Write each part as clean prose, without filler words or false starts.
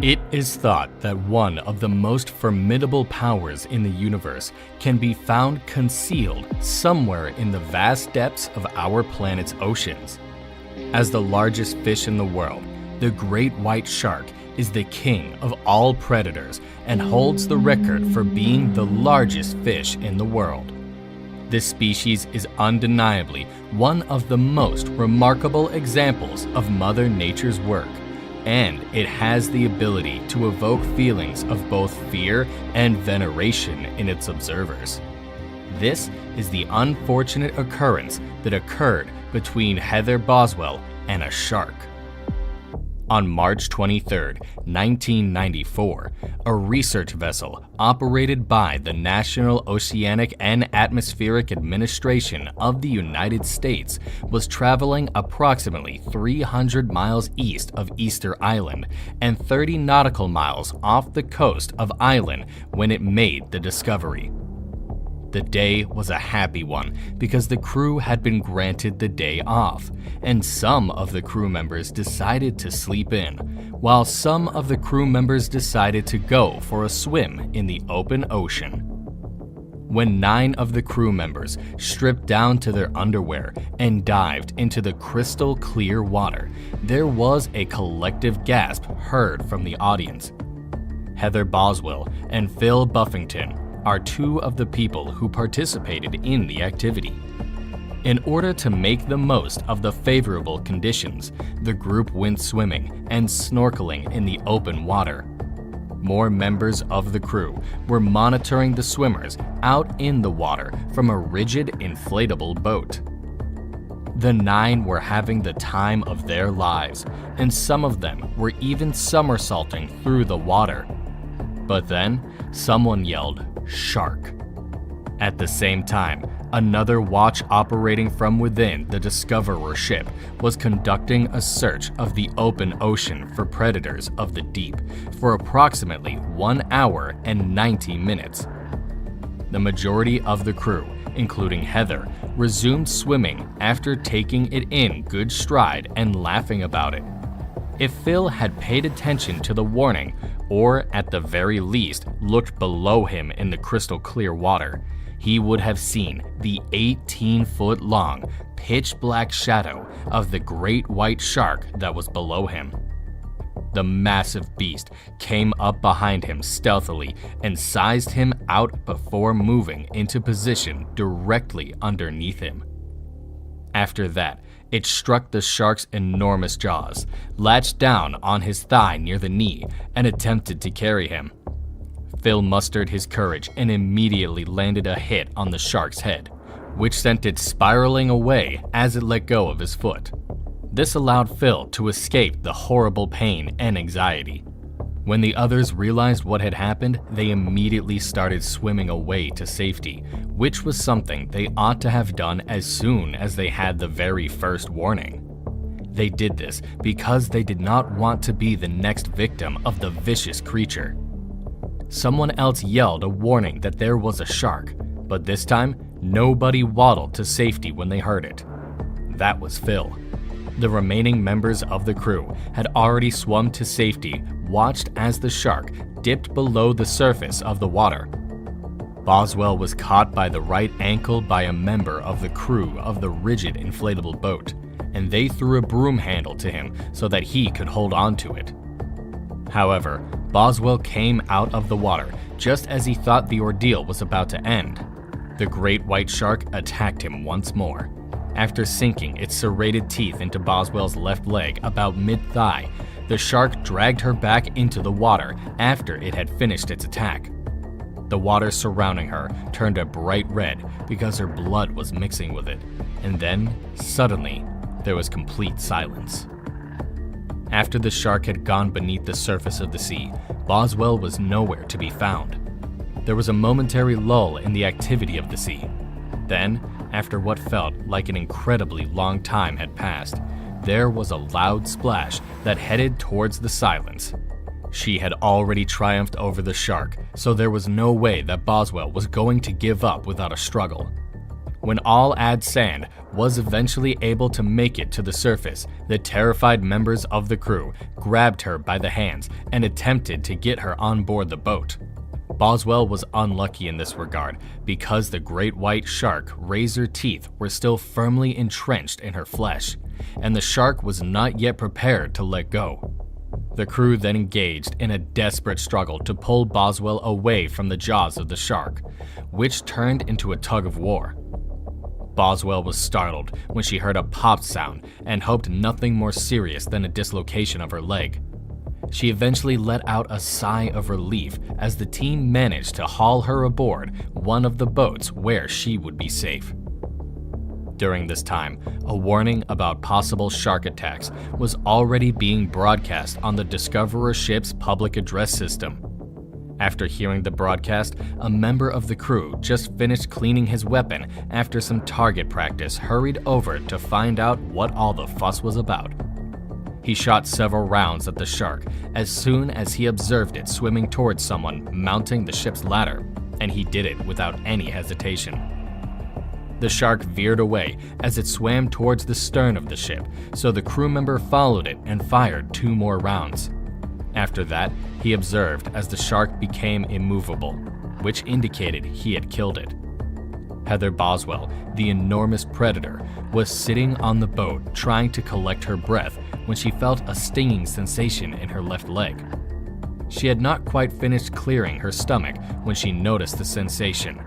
It is thought that one of the most formidable powers in the universe can be found concealed somewhere in the vast depths of our planet's oceans. As the largest fish in the world, the great white shark is the king of all predators and holds the record for being the largest fish in the world. This species is undeniably one of the most remarkable examples of Mother Nature's work, and it has the ability to evoke feelings of both fear and veneration in its observers. This is the unfortunate occurrence that occurred between Heather Boswell and a shark. On March 23, 1994, a research vessel operated by the National Oceanic and Atmospheric Administration of the United States was traveling approximately 300 miles east of Easter Island and 30 nautical miles off the coast of Island when it made the discovery. The day was a happy one because the crew had been granted the day off, and some of the crew members decided to sleep in, while some of the crew members decided to go for a swim in the open ocean. When 9 of the crew members stripped down to their underwear and dived into the crystal clear water, there was a collective gasp heard from the audience. Heather Boswell and Phil Buffington are 2 of the people who participated in the activity. In order to make the most of the favorable conditions, the group went swimming and snorkeling in the open water. More members of the crew were monitoring the swimmers out in the water from a rigid inflatable boat. The 9 were having the time of their lives, and some of them were even somersaulting through the water. But then, someone yelled, "Shark!" At the same time, another watch operating from within the Discoverer ship was conducting a search of the open ocean for predators of the deep for approximately 1 hour and 90 minutes. The majority of the crew, including Heather, resumed swimming after taking it in good stride and laughing about it. If Phil had paid attention to the warning, or at the very least looked below him in the crystal clear water, he would have seen the 18-foot-long, pitch-black shadow of the great white shark that was below him. The massive beast came up behind him stealthily and sized him out before moving into position directly underneath him. After that, it struck the shark's enormous jaws, latched down on his thigh near the knee, and attempted to carry him. Phil mustered his courage and immediately landed a hit on the shark's head, which sent it spiraling away as it let go of his foot. This allowed Phil to escape the horrible pain and anxiety. When the others realized what had happened, they immediately started swimming away to safety, which was something they ought to have done as soon as they had the very first warning. They did this because they did not want to be the next victim of the vicious creature. Someone else yelled a warning that there was a shark, but this time, nobody waddled to safety when they heard it. That was Phil. The remaining members of the crew had already swum to safety, watched as the shark dipped below the surface of the water. Boswell was caught by the right ankle by a member of the crew of the rigid inflatable boat, and they threw a broom handle to him so that he could hold on to it. However, Boswell came out of the water just as he thought the ordeal was about to end. The great white shark attacked him once more. After sinking its serrated teeth into Boswell's left leg about mid-thigh, the shark dragged her back into the water after it had finished its attack. The water surrounding her turned a bright red because her blood was mixing with it, and then, suddenly, there was complete silence. After the shark had gone beneath the surface of the sea, Boswell was nowhere to be found. There was a momentary lull in the activity of the sea. Then, after what felt like an incredibly long time had passed, there was a loud splash that headed towards the silence. She had already triumphed over the shark, so there was no way that Boswell was going to give up without a struggle. When all Ad Sand was eventually able to make it to the surface, the terrified members of the crew grabbed her by the hands and attempted to get her on board the boat. Boswell was unlucky in this regard because the great white shark razor teeth were still firmly entrenched in her flesh, and the shark was not yet prepared to let go. The crew then engaged in a desperate struggle to pull Boswell away from the jaws of the shark, which turned into a tug of war. Boswell was startled when she heard a pop sound and hoped nothing more serious than a dislocation of her leg. She eventually let out a sigh of relief as the team managed to haul her aboard one of the boats where she would be safe. During this time, a warning about possible shark attacks was already being broadcast on the Discoverer ship's public address system. After hearing the broadcast, a member of the crew just finished cleaning his weapon after some target practice hurried over to find out what all the fuss was about. He shot several rounds at the shark as soon as he observed it swimming towards someone mounting the ship's ladder, and he did it without any hesitation. The shark veered away as it swam towards the stern of the ship, so the crew member followed it and fired 2 more rounds. After that, he observed as the shark became immovable, which indicated he had killed it. Heather Boswell, the enormous predator, was sitting on the boat trying to collect her breath when she felt a stinging sensation in her left leg. She had not quite finished clearing her stomach when she noticed the sensation.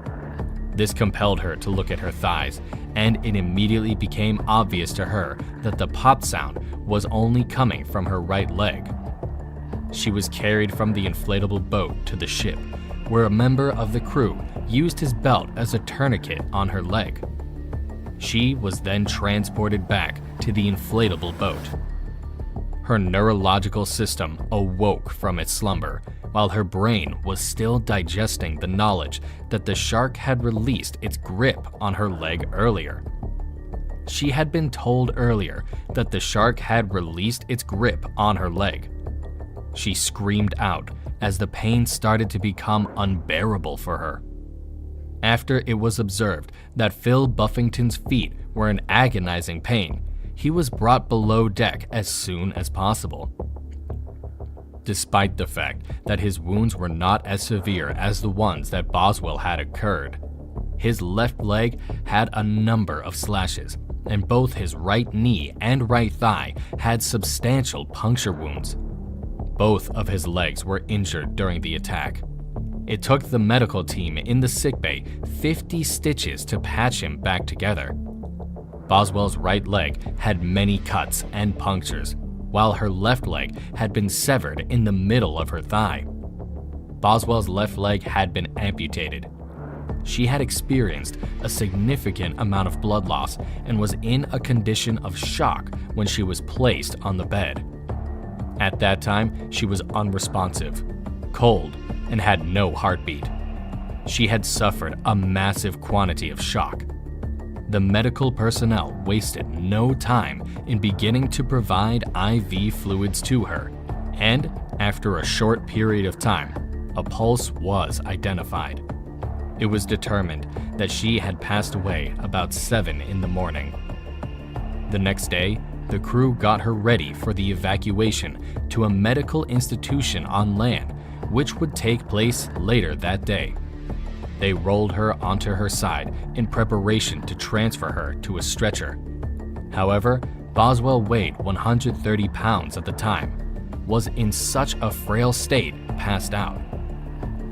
This compelled her to look at her thighs, and it immediately became obvious to her that the pop sound was only coming from her right leg. She was carried from the inflatable boat to the ship, where a member of the crew used his belt as a tourniquet on her leg. She was then transported back to the inflatable boat. Her neurological system awoke from its slumber, while her brain was still digesting the knowledge that the shark had released its grip on her leg earlier. She had been told earlier that the shark had released its grip on her leg. She screamed out as the pain started to become unbearable for her. After it was observed that Phil Buffington's feet were in agonizing pain, he was brought below deck as soon as possible. Despite the fact that his wounds were not as severe as the ones that Boswell had occurred, his left leg had a number of slashes, and both his right knee and right thigh had substantial puncture wounds. Both of his legs were injured during the attack. It took the medical team in the sickbay 50 stitches to patch him back together. Boswell's right leg had many cuts and punctures, while her left leg had been severed in the middle of her thigh. Boswell's left leg had been amputated. She had experienced a significant amount of blood loss and was in a condition of shock when she was placed on the bed. At that time, she was unresponsive, cold, and had no heartbeat. She had suffered a massive quantity of shock. The medical personnel wasted no time in beginning to provide IV fluids to her, and after a short period of time, a pulse was identified. It was determined that she had passed away about 7 in the morning. The next day, the crew got her ready for the evacuation to a medical institution on land, which would take place later that day. They rolled her onto her side in preparation to transfer her to a stretcher. However, Boswell weighed 130 pounds at the time, was in such a frail state, passed out.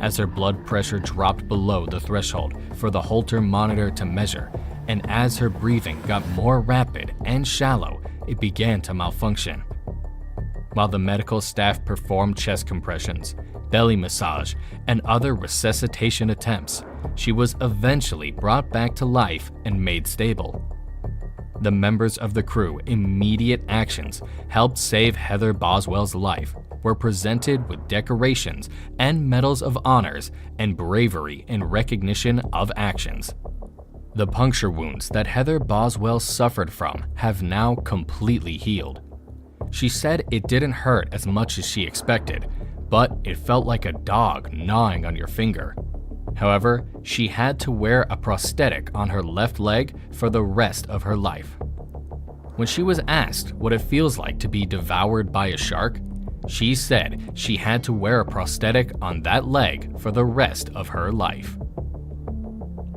As her blood pressure dropped below the threshold for the Holter monitor to measure, and as her breathing got more rapid and shallow, it began to malfunction. While the medical staff performed chest compressions, belly massage, and other resuscitation attempts, she was eventually brought back to life and made stable. The members of the crew immediate actions helped save Heather Boswell's life, were presented with decorations and medals of honors and bravery in recognition of actions. The puncture wounds that Heather Boswell suffered from have now completely healed. She said it didn't hurt as much as she expected, but it felt like a dog gnawing on your finger. However, she had to wear a prosthetic on her left leg for the rest of her life. When she was asked what it feels like to be devoured by a shark, she said she had to wear a prosthetic on that leg for the rest of her life.